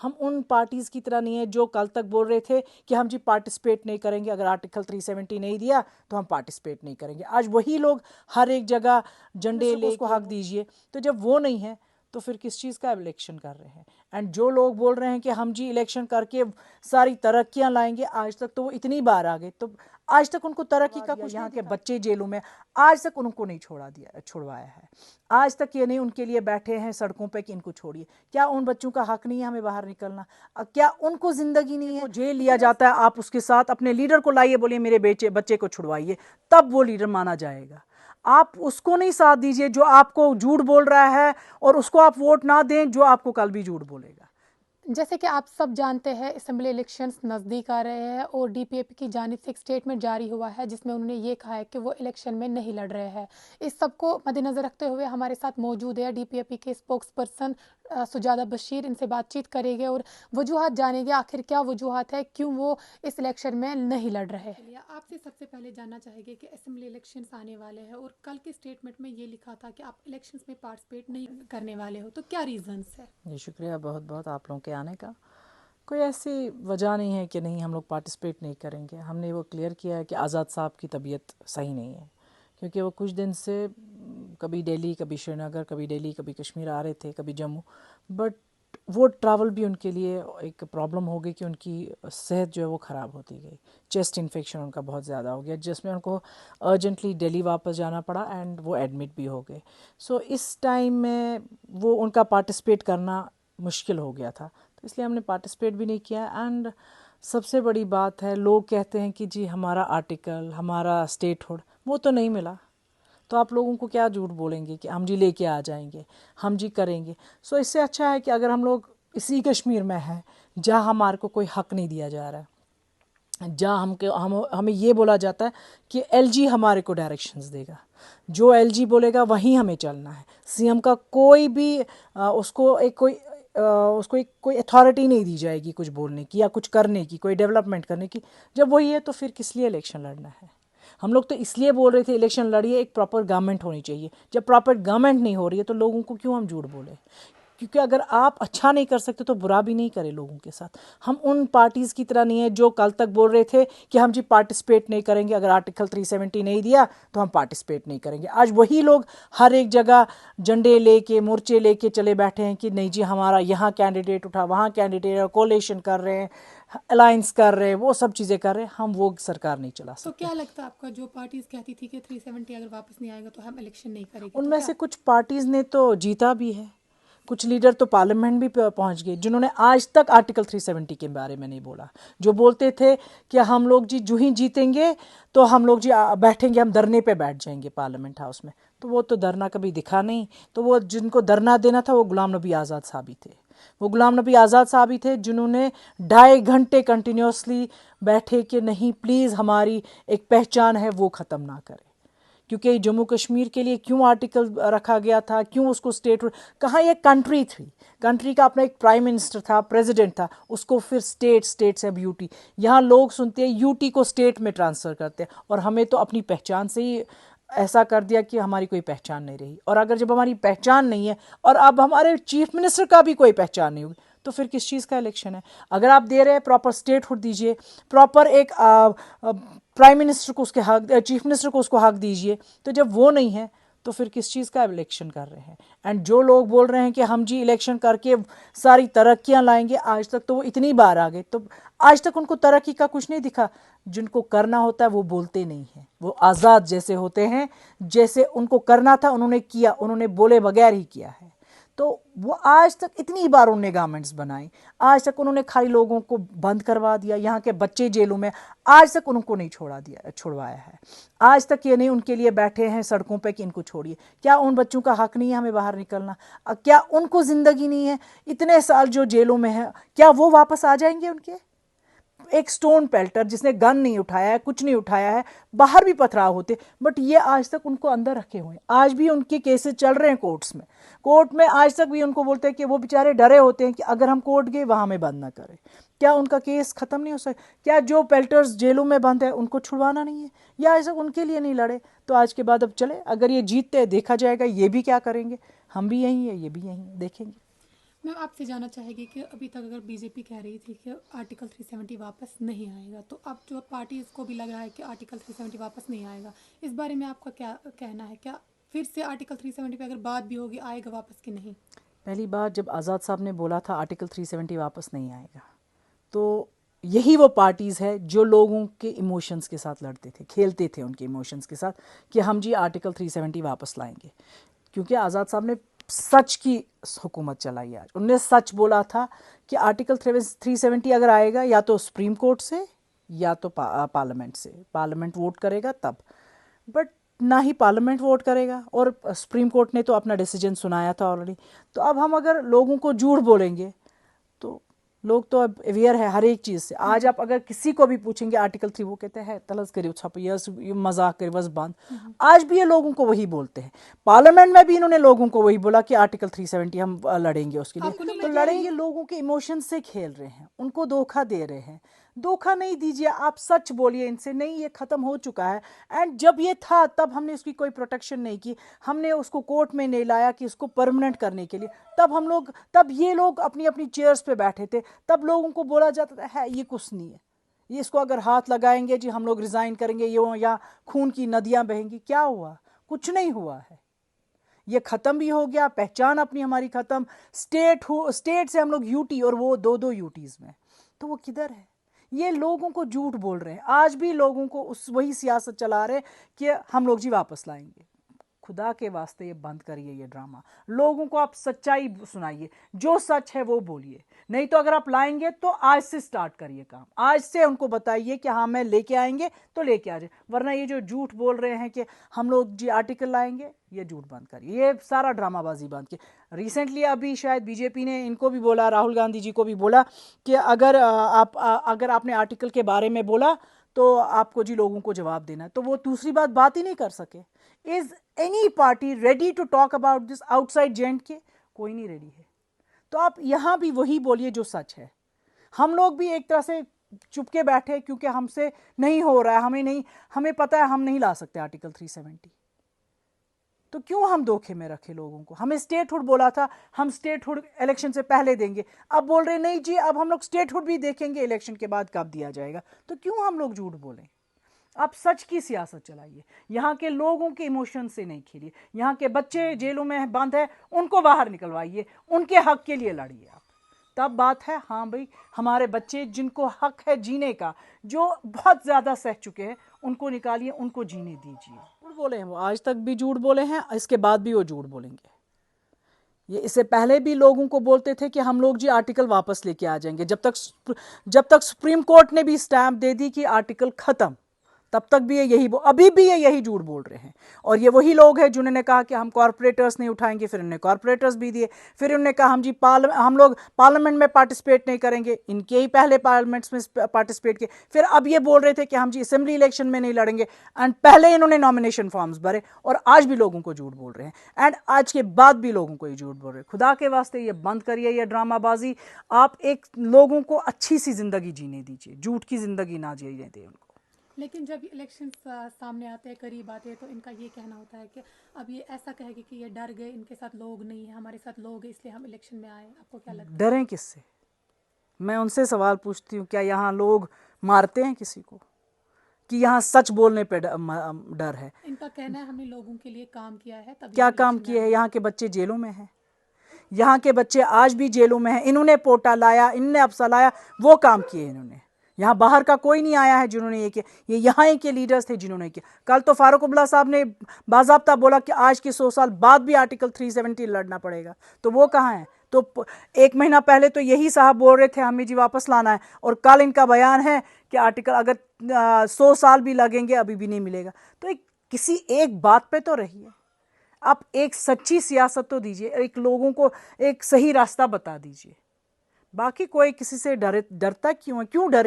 हम उन पार्टीज़ की तरह नहीं है जो कल तक बोल रहे थे कि हम जी पार्टिसिपेट नहीं करेंगे, अगर आर्टिकल 370 नहीं दिया तो हम पार्टिसिपेट नहीं करेंगे। आज वही लोग हर एक जगह झंडे ले उसको हक दीजिए, तो जब वो नहीं है तो फिर किस चीज़ का इलेक्शन कर रहे हैं। एंड जो लोग बोल रहे हैं कि हम जी इलेक्शन करके सारी तरक्कियां लाएंगे, आज तक तो वो इतनी बार आ गए, तो आज तक उनको तरक्की का कुछ, यहाँ के बच्चे जेलों में आज तक उनको नहीं छुड़वाया है। आज तक ये नहीं उनके लिए बैठे हैं सड़कों पे कि इनको छोड़िए। क्या उन बच्चों का हक नहीं है हमें बाहर निकलना? क्या उनको जिंदगी नहीं है? जेल लिया जाता है, आप उसके साथ अपने लीडर को लाइए, बोलिए मेरे बच्चे को छुड़वाइए, तब वो लीडर माना जाएगा। आप उसको नहीं साथ दीजिए जो आपको झूठ बोल रहा है, और उसको आप वोट ना दें जो आपको कल भी झूठ बोलेगा। जैसे कि आप सब जानते हैं, असेंबली इलेक्शंस नज़दीक आ रहे हैं और डीपीएपी की जानिब से एक स्टेटमेंट जारी हुआ है जिसमें उन्होंने ये कहा है कि वो इलेक्शन में नहीं लड़ रहे हैं। इस सब को मद्देनज़र रखते हुए हमारे साथ मौजूद है डीपीएपी के स्पोक्स पर्सन सुजादा बशीर। इनसे बातचीत करेंगे और वजूहत जानेंगे आखिर क्या वजूहत है क्यों वो इस इलेक्शन में नहीं लड़ रहे हैं। आपसे सबसे पहले जानना चाहेंगे कि असेंबली इलेक्शंस आने वाले हैं और कल के स्टेटमेंट में ये लिखा था कि आप इलेक्शंस में पार्टिसिपेट नहीं करने वाले हो, तो क्या रीजंस है? जी शुक्रिया बहुत बहुत आप लोगों के आने का। कोई ऐसी वजह नहीं है कि नहीं हम लोग पार्टिसिपेट नहीं करेंगे। हमने वो क्लियर किया है कि आज़ाद साहब की तबीयत सही नहीं है, क्योंकि वो कुछ दिन से कभी दिल्ली, कभी श्रीनगर, कभी दिल्ली, कभी कश्मीर आ रहे थे, कभी जम्मू, बट वो ट्रैवल भी उनके लिए एक प्रॉब्लम हो गई कि उनकी सेहत जो है वो ख़राब होती गई। चेस्ट इन्फेक्शन उनका बहुत ज़्यादा हो गया, जिसमें उनको अर्जेंटली दिल्ली वापस जाना पड़ा एंड वो एडमिट भी हो गए। सो इस टाइम में वो उनका पार्टिसिपेट करना मुश्किल हो गया था, तो इसलिए हमने पार्टिसिपेट भी नहीं किया। एंड सबसे बड़ी बात है, लोग कहते हैं कि जी हमारा आर्टिकल, हमारा स्टेटहुड, वो तो नहीं मिला, तो आप लोगों को क्या झूठ बोलेंगे कि हम जी लेके आ जाएंगे, हम जी करेंगे। सो इससे अच्छा है कि अगर हम लोग इसी कश्मीर में हैं जहाँ हमारे को कोई हक नहीं दिया जा रहा है, जहाँ हमें ये बोला जाता है कि एलजी हमारे को डायरेक्शंस देगा, जो एलजी बोलेगा वहीं हमें चलना है। सीएम का कोई भी उसको एक कोई अथॉरिटी नहीं दी जाएगी कुछ बोलने की या कुछ करने की, कोई डेवलपमेंट करने की। जब वही है तो फिर किस लिए इलेक्शन लड़ना है? हम लोग तो इसलिए बोल रहे थे इलेक्शन लड़िए, एक प्रॉपर गवर्नमेंट होनी चाहिए। जब प्रॉपर गवर्नमेंट नहीं हो रही है तो लोगों को क्यों हम झूठ बोले? क्योंकि अगर आप अच्छा नहीं कर सकते तो बुरा भी नहीं करें लोगों के साथ। हम उन पार्टीज़ की तरह नहीं है जो कल तक बोल रहे थे कि हम जी पार्टिसिपेट नहीं करेंगे, अगर आर्टिकल 370 नहीं दिया तो हम पार्टिसिपेट नहीं करेंगे। आज वही लोग हर एक जगह झंडे लेके, मोर्चे लेके चले बैठे हैं कि नहीं जी हमारा यहाँ कैंडिडेट उठा, वहाँ कैंडिडेट, कोलेशन कर रहे हैं, अलायंस कर रहे हैं, वो सब चीज़ें कर रहे हैं। हम वो सरकार नहीं चला सकते। तो क्या लगता है आपका, जो पार्टीज कहती थी कि 370 अगर वापस नहीं आएगा तो हम इलेक्शन नहीं करेंगे, उनमें से कुछ पार्टीज़ ने तो जीता भी है, कुछ लीडर तो पार्लियामेंट भी पहुंच गए जिन्होंने आज तक आर्टिकल 370 के बारे में नहीं बोला। जो बोलते थे कि हम लोग जी जो ही जीतेंगे तो हम लोग जी बैठेंगे, हम धरने पे बैठ जाएंगे पार्लियामेंट हाउस में, तो वो तो धरना कभी दिखा नहीं। तो वो जिनको धरना देना था वो गुलाम नबी आज़ाद साहब ही थे। वो गुलाम नबी आज़ाद साहब ही थे जिन्होंने 2.5 घंटे कंटिन्यूसली बैठे कि नहीं प्लीज़ हमारी एक पहचान है वो ख़त्म ना करें। क्योंकि जम्मू कश्मीर के लिए क्यों आर्टिकल रखा गया था, क्यों उसको स्टेट, कहाँ ये कंट्री थी, कंट्री का अपना एक प्राइम मिनिस्टर था, प्रेसिडेंट था, उसको फिर स्टेट से अब यूटी। यहाँ लोग सुनते हैं यूटी को स्टेट में ट्रांसफ़र करते हैं, और हमें तो अपनी पहचान से ही ऐसा कर दिया कि हमारी कोई पहचान नहीं रही। और अगर जब हमारी पहचान नहीं है और अब हमारे चीफ मिनिस्टर का भी कोई पहचान नहीं होगी, तो फिर किस चीज़ का इलेक्शन है? अगर आप दे रहे हैं प्रॉपर स्टेटहुड दीजिए, प्रॉपर एक प्राइम मिनिस्टर को उसके हक, चीफ मिनिस्टर को उसको हक दीजिए। तो जब वो नहीं है तो फिर किस चीज़ का इलेक्शन कर रहे हैं? एंड जो लोग बोल रहे हैं कि हम जी इलेक्शन करके सारी तरक्कियां लाएंगे, आज तक तो वो इतनी बार आ गए, तो आज तक उनको तरक्की का कुछ नहीं दिखा। जिनको करना होता है वो बोलते नहीं हैं, वो आज़ाद जैसे होते हैं, जैसे उनको करना था उन्होंने किया, उन्होंने बोले बगैर ही किया है। तो वो आज तक इतनी बार उन्होंने गवर्नमेंट्स बनाई, आज तक उन्होंने खाली लोगों को बंद करवा दिया, यहाँ के बच्चे जेलों में, आज तक उनको नहीं छुड़वाया है। आज तक ये नहीं उनके लिए बैठे हैं सड़कों पे कि इनको छोड़िए। क्या उन बच्चों का हक नहीं है हमें बाहर निकलना? क्या उनको ज़िंदगी नहीं है? इतने साल जो जेलों में है, क्या वो वापस आ जाएंगे? उनके एक स्टोन पेल्टर जिसने गन नहीं उठाया है, कुछ नहीं उठाया है, बाहर भी पथराव होते, बट ये आज तक उनको अंदर रखे हुए हैं। आज भी उनके केसेस चल रहे हैं कोर्ट्स में। कोर्ट में आज तक भी उनको बोलते हैं कि वो बेचारे डरे होते हैं कि अगर हम कोर्ट गए वहाँ में बंद ना करें। क्या उनका केस ख़त्म नहीं हो सकता? क्या जो पेल्टर्स जेलों में बंद है उनको छुड़वाना नहीं है? या आज तक उनके लिए नहीं लड़े? तो आज के बाद अब चले, अगर ये जीतते हैं देखा जाएगा ये भी क्या करेंगे, हम भी यहीं है, ये भी यहीं, देखेंगे। मैं आपसे जानना चाहेगी कि अभी तक अगर बीजेपी कह रही थी कि आर्टिकल 370 वापस नहीं आएगा, तो अब जो पार्टी को भी लग रहा है कि आर्टिकल 370 वापस नहीं आएगा, इस बारे में आपका क्या कहना है? क्या फिर से आर्टिकल 370 पे अगर बात भी होगी, आएगा वापस कि नहीं? पहली बात, जब आज़ाद साहब ने बोला था आर्टिकल 370 वापस नहीं आएगा, तो यही वो पार्टीज़ है जो लोगों के इमोशंस के साथ लड़ते थे, खेलते थे उनके इमोशंस के साथ कि हम जी आर्टिकल 370 वापस लाएंगे। क्योंकि आज़ाद साहब ने सच की हुकूमत चलाई। आज उनने सच बोला था कि आर्टिकल 370 अगर आएगा या तो सुप्रीम कोर्ट से या तो पार्लियामेंट से, पार्लियामेंट वोट करेगा तब, बट ना ही पार्लियामेंट वोट करेगा और सुप्रीम कोर्ट ने तो अपना डिसीजन सुनाया था ऑलरेडी। तो अब हम अगर लोगों को झूठ बोलेंगे तो लोग तो अब अवेयर है हर एक चीज़ से। आज आप अगर किसी को भी पूछेंगे आर्टिकल 3, वो कहते हैं तलस करियो छप ये मजाक करियो बस बंद। आज भी ये लोगों को वही बोलते हैं। पार्लियामेंट में भी इन्होंने लोगों को वही बोला कि आर्टिकल 370 हम लड़ेंगे उसके लिए। तो लड़ेंगे, लोगों के इमोशन से खेल रहे हैं, उनको धोखा दे रहे हैं। धोखा नहीं दीजिए, आप सच बोलिए इनसे, नहीं ये ख़त्म हो चुका है। एंड जब ये था तब हमने उसकी कोई प्रोटेक्शन नहीं की, हमने उसको कोर्ट में नहीं लाया कि इसको परमानेंट करने के लिए। तब ये लोग अपनी अपनी चेयर्स पे बैठे थे, तब लोगों को बोला जाता था है ये कुछ नहीं है, ये इसको अगर हाथ लगाएंगे जी हम लोग रिज़ाइन करेंगे, ये या खून की नदियाँ बहेंगी। क्या हुआ? कुछ नहीं हुआ है। ये ख़त्म भी हो गया, पहचान अपनी हमारी ख़त्म। स्टेट से हम लोग यूटी, और वो दो यूटीज़ में, तो वो किधर है? ये लोगों को झूठ बोल रहे हैं। आज भी लोगों को वही सियासत चला रहे कि हम लोग जी वापस लाएंगे। खुदा के वास्ते ये बंद करिए ये ड्रामा। लोगों को आप सच्चाई सुनाइए, जो सच है वो बोलिए। नहीं तो अगर आप लाएंगे तो आज से स्टार्ट करिए काम, आज से उनको बताइए कि हाँ मैं लेके आएंगे तो लेके आ जाए। वरना ये जो झूठ बोल रहे हैं कि हम लोग जी आर्टिकल लाएंगे, ये झूठ बंद करिए, ये सारा ड्रामाबाजी बंद किए। रिसेंटली अभी शायद बीजेपी ने इनको भी बोला, राहुल गांधी जी को भी बोला कि अगर अगर आपने आर्टिकल के बारे में बोला तो आपको जी लोगों को जवाब देना है। तो वो दूसरी बात ही नहीं कर सके। Is any party ready to talk about this outside gent के? कोई नहीं रेडी है। तो आप यहां भी वही बोलिए जो सच है। हम लोग भी एक तरह से चुपके बैठे क्योंकि हमसे नहीं हो रहा है, हमें पता है हम नहीं ला सकते आर्टिकल 370। तो क्यों हम धोखे में रखे लोगों को? हमें स्टेटहुड बोला था, हम स्टेटहुड इलेक्शन से पहले देंगे, अब बोल रहे नहीं जी अब हम लोग स्टेटहुड भी देखेंगे इलेक्शन के बाद कब दिया जाएगा। तो क्यों हम लोग झूठ बोलें? आप सच की सियासत चलाइए, यहाँ के लोगों के इमोशन से नहीं खेलिए। यहाँ के बच्चे जेलों में बंद है, उनको बाहर निकलवाइए, उनके हक के लिए लड़िए आप। तब बात है हाँ भाई हमारे बच्चे जिनको हक है जीने का, जो बहुत ज़्यादा सह चुके हैं, उनको निकालिए, उनको जीने दीजिए। झूठ बोले हैं वो, आज तक भी झूठ बोले हैं, इसके बाद भी वो झूठ बोलेंगे। ये इससे पहले भी लोगों को बोलते थे कि हम लोग जी आर्टिकल वापस लेके आ जाएंगे। जब तक सुप्रीम कोर्ट ने भी स्टैंप दे दी कि आर्टिकल खत्म, तब तक भी ये अभी भी ये यही झूठ बोल रहे हैं। और ये वही लोग हैं जिन्होंने कहा कि हम कॉर्पोरेटर्स नहीं उठाएंगे, फिर उन्होंने कॉर्पोरेटर्स भी दिए, फिर उन्होंने कहा हम लोग पार्लियामेंट में पार्टिसिपेट नहीं करेंगे, इनके ही पहले पार्लियामेंट्स में पार्टिसिपेट किए, फिर अब ये बोल रहे थे कि हम जी असेंबली इलेक्शन में नहीं लड़ेंगे, एंड पहले इन्होंने नॉमिनेशन फॉर्म्स भरे, और आज भी लोगों को झूठ बोल रहे हैं, एंड आज के बाद भी लोगों को ये झूठ बोल रहे हैं। खुदा के वास्ते ये बंद करिए ये ड्रामाबाजी। आप एक लोगों को अच्छी सी जिंदगी जीने दीजिए, झूठ की जिंदगी ना जीने दें उनको। लेकिन जब इलेक्शन सामने आते हैं, करीब आते हैं, तो इनका ये कहना होता है कि अब ये ऐसा कहेंगे कि ये डर गए, इनके साथ लोग नहीं है, हमारे साथ लोग हैं, इसलिए हम इलेक्शन में आए। आपको क्या लगता है? डरें किससे? मैं उनसे सवाल पूछती हूँ, क्या यहाँ लोग मारते हैं किसी को? कि यहाँ सच बोलने पे डर है? इनका कहना है हमने लोगों के लिए काम किया है, तभी क्या काम किए हैं? यहाँ के बच्चे जेलों में हैं, यहाँ के बच्चे आज भी जेलों में हैं। इन्होंने पोटा लाया, इनने अफसा लाया, वो काम किए इन्होंने। यहाँ बाहर का कोई नहीं आया है जिन्होंने ये किया, ये यहाँ के लीडर्स थे जिन्होंने किया। कल तो फारूक अब्दुल्ला साहब ने बाज़ाब्ता बोला कि आज के 100 साल बाद भी आर्टिकल 370 लड़ना पड़ेगा। तो वो कहाँ है? तो 1 महीना पहले तो यही साहब बोल रहे थे हमें जी वापस लाना है, और कल इनका बयान है कि आर्टिकल अगर 100 साल भी लगेंगे अभी भी नहीं मिलेगा। तो किसी एक बात पे तो रहिए, आप एक सच्ची सियासत तो दीजिए, एक लोगों को एक सही रास्ता बता दीजिए। बाकी कोई किसी से डरता क्यों है? क्यों डरे?